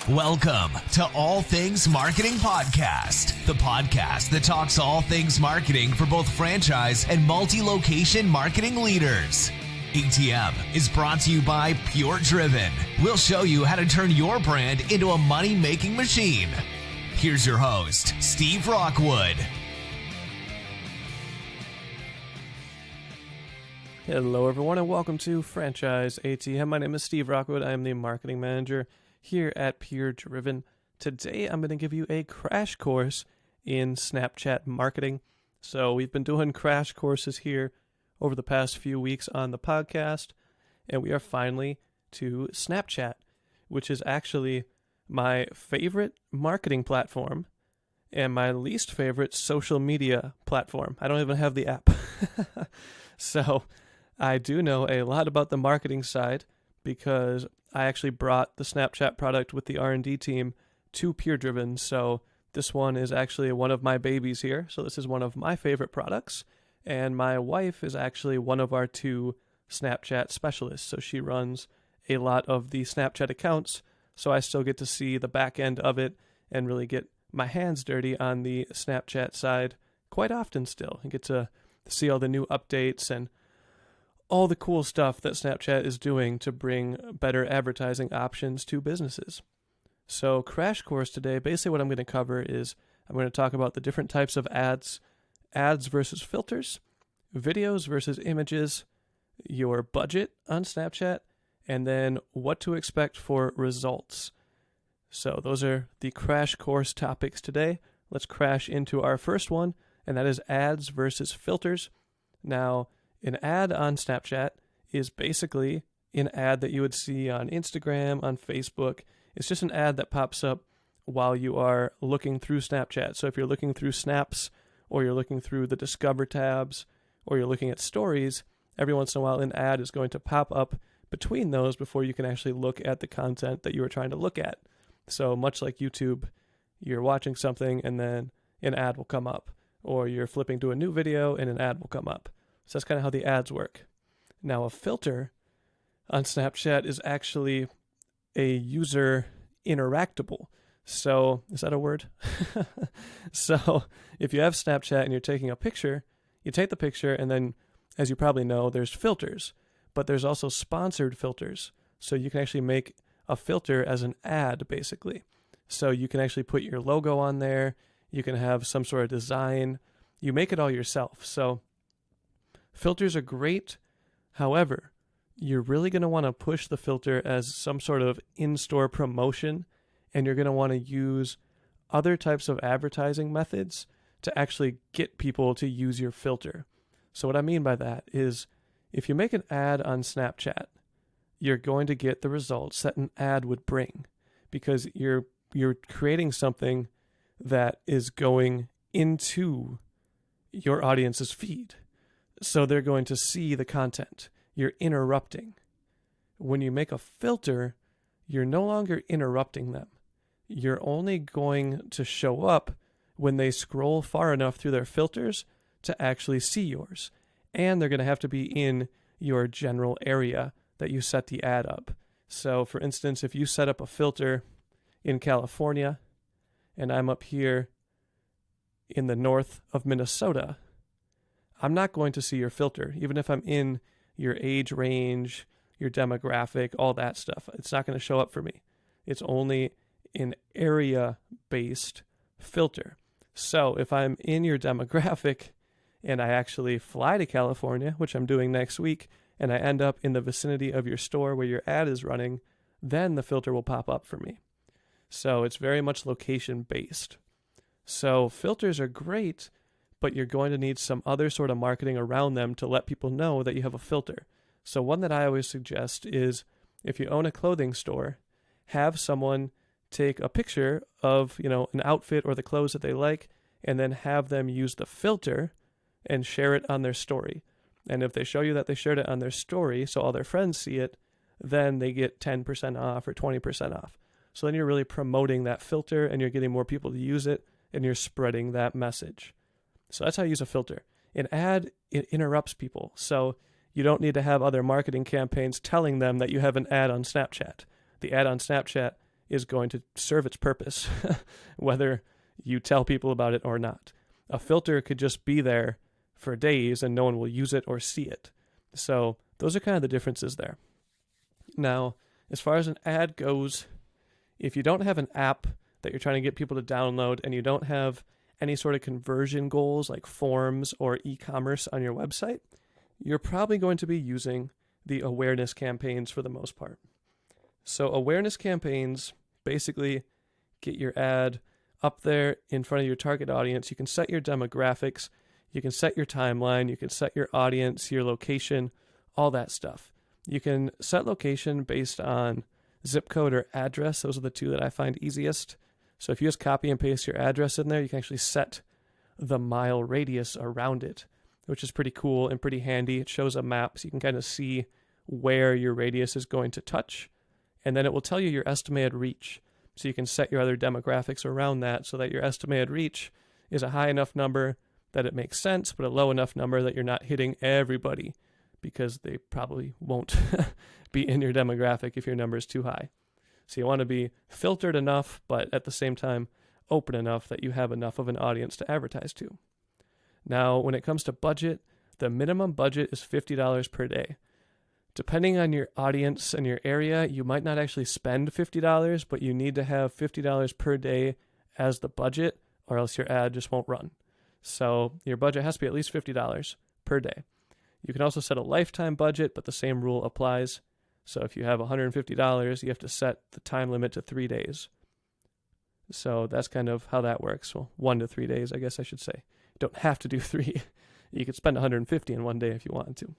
Welcome to All Things Marketing Podcast, the podcast that talks all things marketing for both franchise and multi-location marketing leaders. ATM is brought to you by PureDriven. We'll show you how to turn your brand into a money-making machine. Here's your host, Steve Rockwood. Hello, everyone, and welcome to Franchise ATM. My name is Steve Rockwood. I am the marketing manager here at PureDriven. Today, I'm going to give you a crash course in Snapchat marketing. So we've been doing crash courses here over the past few weeks on the podcast, and we are finally to Snapchat, which is actually my favorite marketing platform and my least favorite social media platform. I don't even have the app. So I do know a lot about the marketing side because I actually brought the Snapchat product with the R&D team to PureDriven. So this one is actually one of my babies here. So this is one of my favorite products. And my wife is actually one of our two Snapchat specialists. So she runs a lot of the Snapchat accounts. So I still get to see the back end of it and really get my hands dirty on the Snapchat side quite often still. I get to see all the new updates and all the cool stuff that Snapchat is doing to bring better advertising options to businesses. So crash course today, basically what I'm going to cover is I'm going to talk about the different types of ads versus filters, videos versus images, your budget on Snapchat, and then what to expect for results. So those are the crash course topics today. Let's crash into our first one, and that is ads versus filters. Now, an ad on Snapchat is basically an ad that you would see on Instagram, on Facebook. It's just an ad that pops up while you are looking through Snapchat. So if you're looking through Snaps, or you're looking through the Discover tabs, or you're looking at stories, every once in a while an ad is going to pop up between those before you can actually look at the content that you were trying to look at. So much like YouTube, you're watching something and then an ad will come up, or you're flipping to a new video and an ad will come up. So that's kind of how the ads work. Now, a filter on Snapchat is actually a user interactable. So, is that a word? So, if you have Snapchat and you're taking a picture, you take the picture and then, as you probably know, there's filters, but there's also sponsored filters. So you can actually make a filter as an ad, basically. So you can actually put your logo on there. You can have some sort of design. You make it all yourself. So filters are great. However, you're really going to want to push the filter as some sort of in-store promotion, and you're going to want to use other types of advertising methods to actually get people to use your filter. So what I mean by that is if you make an ad on Snapchat, you're going to get the results that an ad would bring because you're creating something that is going into your audience's feed. So they're going to see the content. You're interrupting. When you make a filter, you're no longer interrupting them. You're only going to show up when they scroll far enough through their filters to actually see yours. And they're going to have to be in your general area that you set the ad up. So for instance, if you set up a filter in California and I'm up here in the north of Minnesota, I'm not going to see your filter, even if I'm in your age range, your demographic, all that stuff. It's not going to show up for me. It's only an area-based filter. So if I'm in your demographic and I actually fly to California, which I'm doing next week, and I end up in the vicinity of your store where your ad is running, then the filter will pop up for me. So it's very much location-based. So filters are great, but you're going to need some other sort of marketing around them to let people know that you have a filter. So one that I always suggest is if you own a clothing store, have someone take a picture of, an outfit or the clothes that they like, and then have them use the filter and share it on their story. And if they show you that they shared it on their story, so all their friends see it, then they get 10% off or 20% off. So then you're really promoting that filter and you're getting more people to use it and you're spreading that message. So that's how you use a filter. An ad, it interrupts people. So you don't need to have other marketing campaigns telling them that you have an ad on Snapchat. The ad on Snapchat is going to serve its purpose, whether you tell people about it or not. A filter could just be there for days and no one will use it or see it. So those are kind of the differences there. Now, as far as an ad goes, if you don't have an app that you're trying to get people to download and you don't have any sort of conversion goals like forms or e-commerce on your website, you're probably going to be using the awareness campaigns for the most part. So awareness campaigns basically get your ad up there in front of your target audience. You can set your demographics, you can set your timeline, you can set your audience, your location, all that stuff. You can set location based on zip code or address. Those are the two that I find easiest. So if you just copy and paste your address in there, you can actually set the mile radius around it, which is pretty cool and pretty handy. It shows a map so you can kind of see where your radius is going to touch. And then it will tell you your estimated reach. So you can set your other demographics around that so that your estimated reach is a high enough number that it makes sense, but a low enough number that you're not hitting everybody, because they probably won't be in your demographic if your number is too high. So you want to be filtered enough, but at the same time open enough that you have enough of an audience to advertise to. Now, when it comes to budget, the minimum budget is $50 per day. Depending on your audience and your area, you might not actually spend $50, but you need to have $50 per day as the budget, or else your ad just won't run. So your budget has to be at least $50 per day. You can also set a lifetime budget, but the same rule applies. So if you have $150, you have to set the time limit to 3 days. So that's kind of how that works. Well, 1 to 3 days, I guess I should say. You don't have to do 3. You could spend $150 in one day if you wanted to.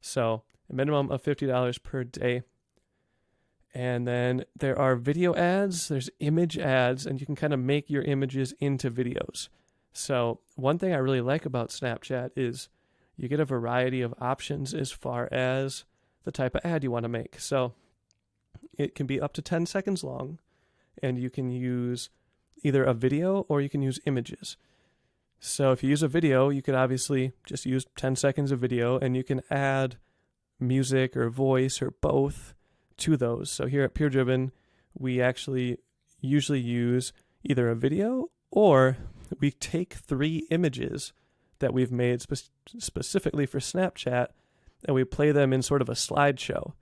So a minimum of $50 per day. And then there are video ads, there's image ads, and you can kind of make your images into videos. So one thing I really like about Snapchat is you get a variety of options as far as the type of ad you want to make. So it can be up to 10 seconds long, and you can use either a video or you can use images. So if you use a video, you could obviously just use 10 seconds of video, and you can add music or voice or both to those. So here at PureDriven, we actually usually use either a video, or we take 3 images that we've made specifically for Snapchat, and we play them in sort of a slideshow.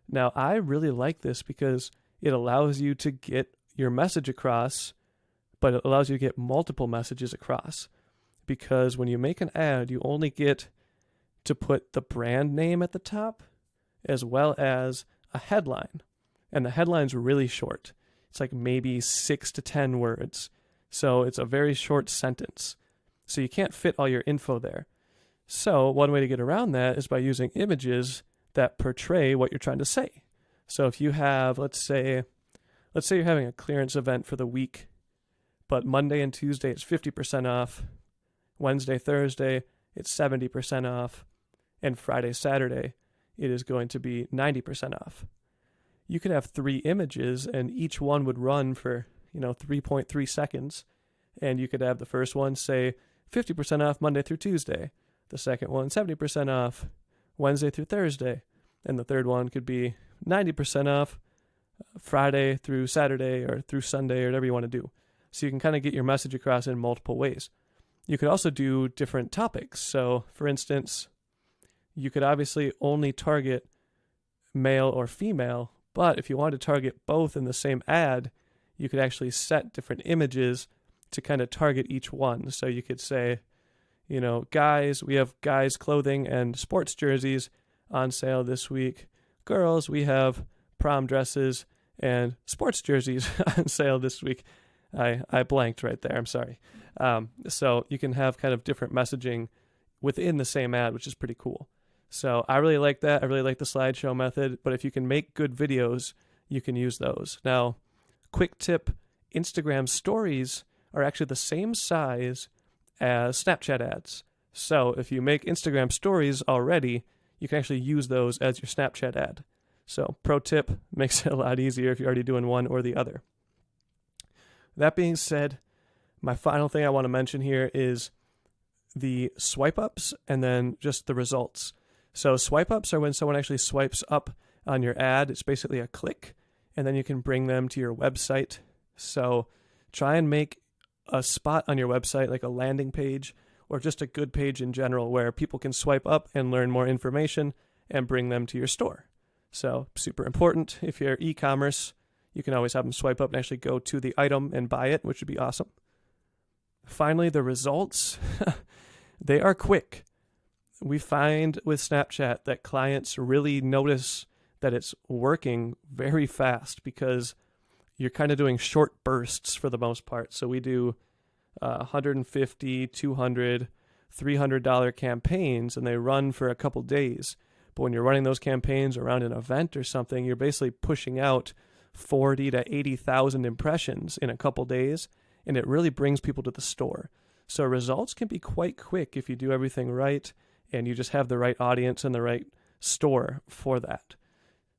Now, I really like this because it allows you to get your message across, but it allows you to get multiple messages across. Because when you make an ad, you only get to put the brand name at the top as well as a headline. And the headline's really short. It's like maybe 6 to 10 words. So it's a very short sentence. So you can't fit all your info there. So one way to get around that is by using images that portray what you're trying to say. So if you have, let's say you're having a clearance event for the week, but Monday and Tuesday it's 50% off, Wednesday, Thursday it's 70% off, and Friday, Saturday it is going to be 90% off. You could have 3 images, and each one would run for 3.3 seconds, and you could have the first one say 50% off Monday through Tuesday, the second one 70% off Wednesday through Thursday, and the third one could be 90% off Friday through Saturday or through Sunday, or whatever you want to do. So you can kind of get your message across in multiple ways. You could also do different topics. So for instance, you could obviously only target male or female, but if you wanted to target both in the same ad, you could actually set different images to kind of target each one. So you could say, guys, we have guys clothing and sports jerseys on sale this week. Girls, we have prom dresses and sports jerseys on sale this week. I blanked right there. I'm sorry. So you can have kind of different messaging within the same ad, which is pretty cool. So I really like that. I really like the slideshow method. But if you can make good videos, you can use those. Now, quick tip, Instagram stories are actually the same size as Snapchat ads. So if you make Instagram stories already, you can actually use those as your Snapchat ad. So pro tip, makes it a lot easier if you're already doing one or the other. That being said, my final thing I want to mention here is the swipe ups and then just the results. So swipe ups are when someone actually swipes up on your ad. It's basically a click, and then you can bring them to your website. So try and make a spot on your website, like a landing page or just a good page in general, where people can swipe up and learn more information and bring them to your store. So super important. If you're e-commerce, you can always have them swipe up and actually go to the item and buy it, which would be awesome. Finally, the results, they are quick. We find with Snapchat that clients really notice that it's working very fast because you're kind of doing short bursts for the most part. So we do $150, $200, $300 campaigns, and they run for a couple days. But when you're running those campaigns around an event or something, you're basically pushing out 40 to 80,000 impressions in a couple days, and it really brings people to the store. So results can be quite quick if you do everything right and you just have the right audience and the right store for that.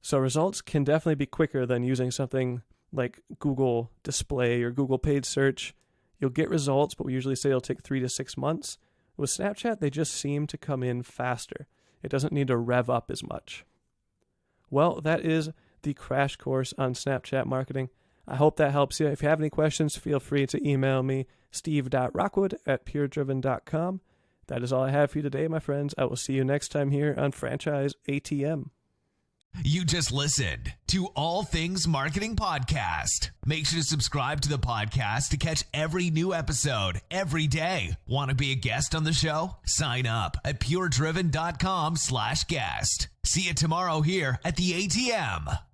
So results can definitely be quicker than using something like Google Display or Google Paid Search. You'll get results, but we usually say it'll take 3 to 6 months. With Snapchat, they just seem to come in faster. It doesn't need to rev up as much. Well, that is the crash course on Snapchat marketing. I hope that helps you. If you have any questions, feel free to email me, steve.rockwood@puredriven.com. That is all I have for you today, my friends. I will see you next time here on Franchise ATM. You just listened to All Things Marketing Podcast. Make sure to subscribe to the podcast to catch every new episode every day. Want to be a guest on the show? Sign up at puredriven.com/guest. See you tomorrow here at the ATM.